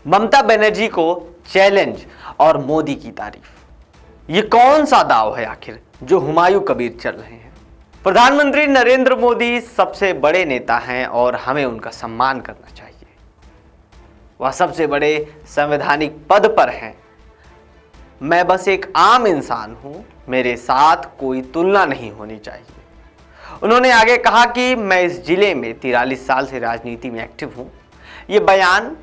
ममता बनर्जी को चैलेंज और मोदी की तारीफ। ये कौन सा दाव है आखिर जो हुमायूं कबीर चल रहे हैं। प्रधानमंत्री नरेंद्र मोदी सबसे बड़े नेता हैं और हमें उनका सम्मान करना चाहिए। वह सबसे बड़े संवैधानिक पद पर हैं। मैं बस एक आम इंसान हूं, मेरे साथ कोई तुलना नहीं होनी चाहिए। उन्होंने आगे कहा कि मैं इस जिले में 43 साल से राजनीति में एक्टिव हूं। ये बयान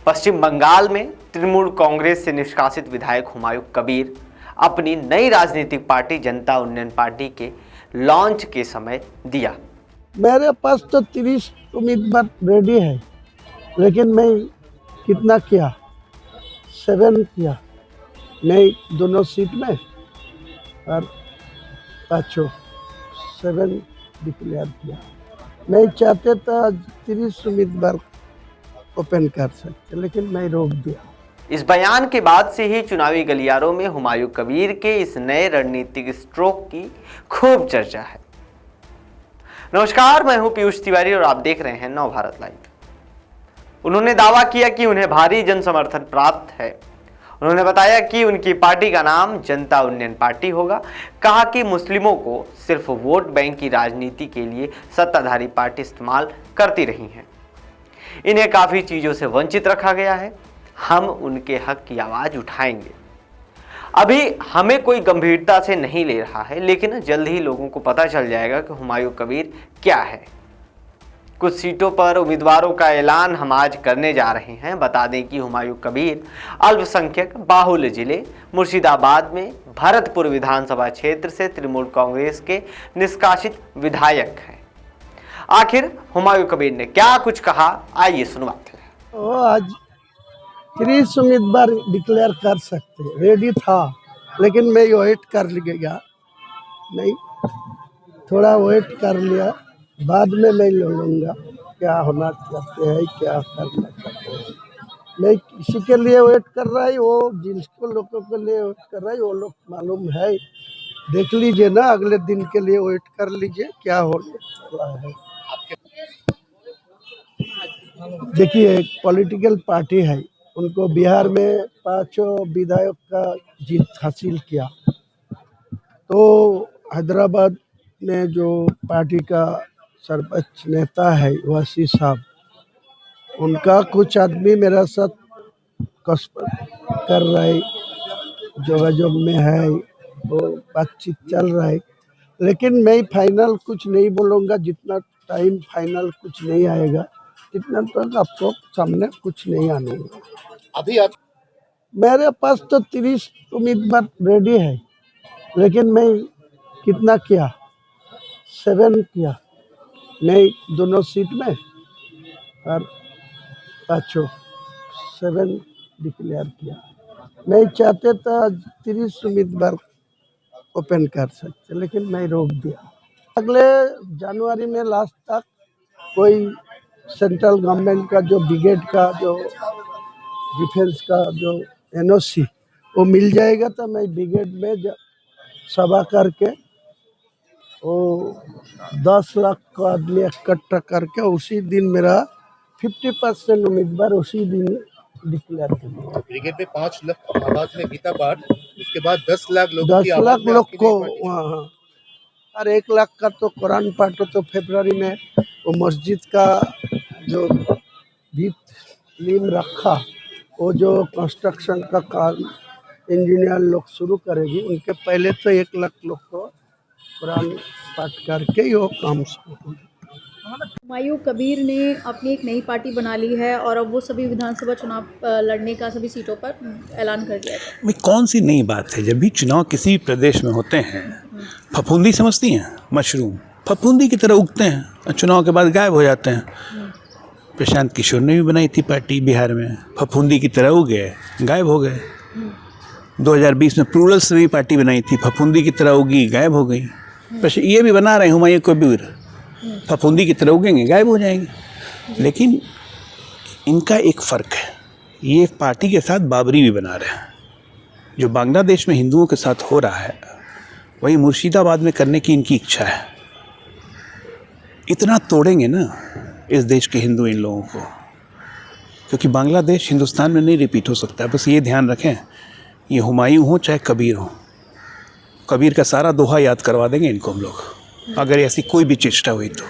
पश्चिम बंगाल में तृणमूल कांग्रेस से निष्कासित विधायक हुमायूं कबीर अपनी नई राजनीतिक पार्टी जनता उन्नयन पार्टी के लॉन्च के समय दिया। मेरे पास तो 30 उम्मीदवार रेडी है, लेकिन मैं कितना किया, 7 किया, नहीं दोनों सीट में और पाँचों 7 डिक्लेयर किया। मैं चाहते तो 30 उम्मीदवार ओपन कर सकते, लेकिन मैं रोक दिया। इस बयान के बाद से ही चुनावी गलियारों में हुमायूं कबीर के इस नए रणनीतिक स्ट्रोक की खूब चर्चा है। नमस्कार, मैं हूं पीयूष तिवारी और आप देख रहे हैं नव भारत लाइव। उन्होंने दावा किया कि उन्हें भारी जन समर्थन प्राप्त है। उन्होंने बताया कि उनकी पार्टी का नाम जनता उन्नयन पार्टी होगा। कहा कि मुस्लिमों को सिर्फ वोट बैंक की राजनीति के लिए सत्ताधारी पार्टी इस्तेमाल करती रही हैं। इन्हें काफी चीजों से वंचित रखा गया है। हम उनके हक की आवाज उठाएंगे। अभी हमें कोई गंभीरता से नहीं ले रहा है, लेकिन जल्द ही लोगों को पता चल जाएगा कि हुमायूं कबीर क्या है। कुछ सीटों पर उम्मीदवारों का ऐलान हम आज करने जा रहे हैं। बता दें कि हुमायूं कबीर अल्पसंख्यक बाहुल्य जिले मुर्शिदाबाद में भरतपुर विधानसभा क्षेत्र से तृणमूल कांग्रेस के निष्कासित विधायक हैं। आखिर हुमायूं कबीर ने क्या कुछ कहा, आइए सुनवाते हैं। वो आज 30 उम्मीदवार डिक्लेयर कर सकते, रेडी था, लेकिन मैं वेट कर लिया, नहीं थोड़ा वेट कर लिया, बाद में मैं ले लूँगा क्या होना चाहते हैं, क्या करना चाहते हैं। मैं किसी के लिए वेट कर रहा है, वो जिनको लोगों के लिए वेट कर रहा है वो लोग मालूम है। देख लीजिए ना, अगले दिन के लिए वेट कर लीजिए क्या होने वाला है। देखिए, एक पॉलिटिकल पार्टी है, उनको बिहार में 5 विधायक का जीत हासिल किया, तो हैदराबाद में जो पार्टी का सर्वोच्च नेता है वासी साहब, उनका कुछ आदमी मेरा साथ कर रहा है, जोगाजोग में है, वो बातचीत चल रहा है। लेकिन मैं फाइनल कुछ नहीं बोलूँगा, जितना टाइम फाइनल कुछ नहीं आएगा इतना तक आपको सामने कुछ नहीं आने। अभी मेरे पास तो 30 उम्मीदवार रेडी है, लेकिन मैं कितना किया, 7 किया, नहीं दोनों सीट में और पाँचों 7 डिक्लेयर किया। मैं चाहते तो 30 उम्मीदवार ओपन कर सकते, लेकिन मैं रोक दिया। अगले जनवरी में लास्ट तक कोई सेंट्रल गवर्नमेंट का जो ब्रिगेड का जो डिफेंस का जो एनओसी वो मिल जाएगा, तो मैं ब्रिगेड में सभा करके वो 10 लाख का आदमी इकट्ठा करके उसी दिन मेरा 50% उम्मीदवार उसी दिन डिक्लेयर कर। ब्रिगेड में 5 लाख आवाज में गीता पाठ, उसके बाद 10 लाख लोग 10 लाख लोग को वहाँ, और 1 लाख का तो कुरान पाठ तो फरवरी में वो मस्जिद का जो भीत नींव रखा, वो जो कंस्ट्रक्शन का काम इंजीनियर लोग शुरू करेगी, उनके पहले तो 1 लाख लोग को कुरान पाठ करके ही वो काम शुरू होगा। हुमायूं कबीर ने अपनी एक नई पार्टी बना ली है और अब वो सभी विधानसभा चुनाव लड़ने का सभी सीटों पर ऐलान कर दिया है। भाई कौन सी नई बात है, जब भी चुनाव किसी प्रदेश में होते हैं, फफूंदी समझती हैं, मशरूम फफूंदी की तरह उगते हैं और चुनाव के बाद गायब हो जाते हैं। प्रशांत किशोर ने भी बनाई थी पार्टी बिहार में, फफूंदी की तरह उगे, गायब हो गए। 2020 में प्लूरल्स ने भी पार्टी बनाई थी, फफूंदी की तरह उगी, गायब हो गई। ये भी बना रहे हैं हुमायूं कबीर, फफूंदी की तरह उगेंगे, गायब हो जाएंगे। लेकिन इनका एक फ़र्क है, ये पार्टी के साथ बाबरी भी बना रहे हैं। जो बांग्लादेश में हिंदुओं के साथ हो रहा है, वही मुर्शिदाबाद में करने की इनकी इच्छा है। इतना तोड़ेंगे ना इस देश के हिंदू इन लोगों को क्योंकि बांग्लादेश हिंदुस्तान में नहीं रिपीट हो सकता है। बस ये ध्यान रखें, ये हुमायूं हो चाहे कबीर हो, कबीर का सारा दोहा याद करवा देंगे इनको हम लोग, अगर ऐसी कोई भी चेष्टा हुई तो।